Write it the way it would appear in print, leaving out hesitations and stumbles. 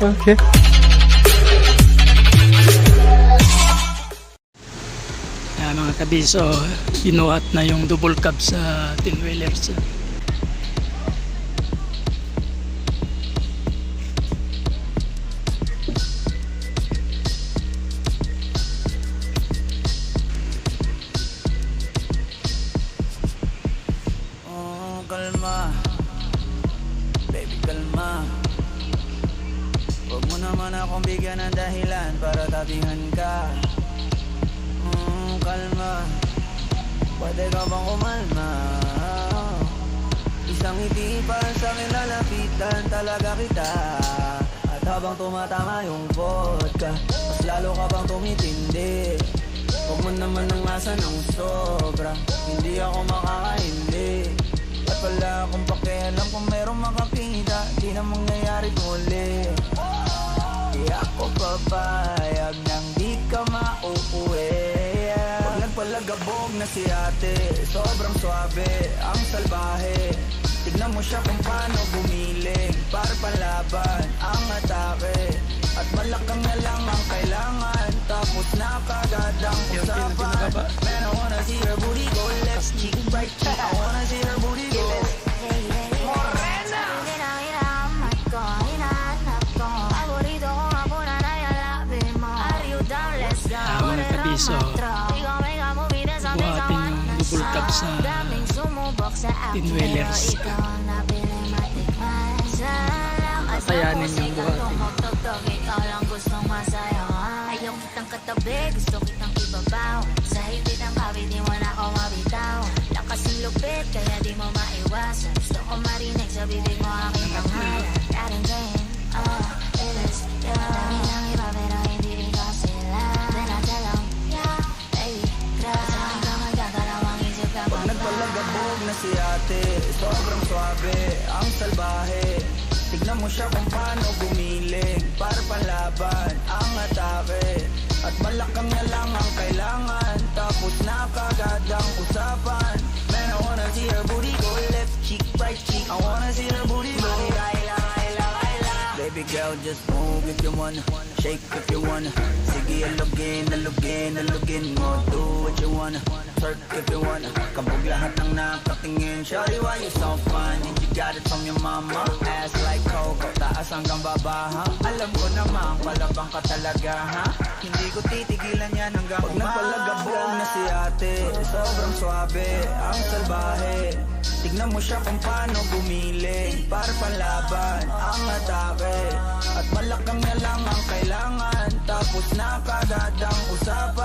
Okay. Mga kabiso, binuhat na yung double cab sa 10-wheelers. Kalma, baby kalma. Huwag mo naman akong bigyan ng dahilan para tabihan ka. Kalma, pwede ka bang kumalma? Isang ngiti pa sa akin lalapitan talaga kita. At habang tumatama yung vodka, mas lalo ka bang tumitindi. Huwag mo naman ang asa ng sobra, hindi ako makakaindi. At wala akong pakialam kung merong makakita, di na mangyayari muli. Di ako papayag nang di ka mauuwi. Pag nagpalagabog na si ate, sobrang swabe, ang salbahe. Tignan mo siya kung paano gumiling, para panlaban ang atake. At malakang na lang ang kailangan, tapos na kagad ang usapan. Man, I wanna see her booty go left cheek, right cheek. I wanna see her booty go Morena! Mga kabiso, buhatin yung double cab sa 10-wheelers. Kakayanin yung buhatin. Ikaw lang gustong masaya. Ayaw kitang katabi, gusto kitang ibabaw. Sa hibit ng kawit, di mo na ako mabitaw. Lakas ng lupit, kaya di mo maiwasan. Gusto ko marinig sa bibig mo aking pangalan. Karingin, it is you. Dami ng iba pero hindi rin ko sila. Then I tell them, yeah, baby, cry. Saan ka magkakalawang isip ka pa. Pag nagpalagabog na si ate, sobrang swabe, ang salbahe. Tignan mo siya kung paano gumiling, para panlaban ang atake. At malakang na lang ang kailangan, tapos na kagad ang usapan. Man, I wanna see her booty go left cheek, right cheek. I wanna see her booty go Baby girl, just move if you wanna, shake if you wanna. Sige, alugin, alugin, alugin mo. Do what you wanna, twerk if you wanna. Kabog lahat ng nakatingin. Shawty, why you so fun? And you got it from your mama. Ass like Coco, taas hanggang baba, ha? Alam ko naman, palabang ka talaga, ha? Hindi ko titigilan yan hanggang umaga. Pag nagpalagabog na si ate, sobrang swabe, ang salbahe. Tignan mo siya kung paano gumiling, para panlaban ang atake. At malakang na lang ang kailangan, tapos na kagad ang usapan.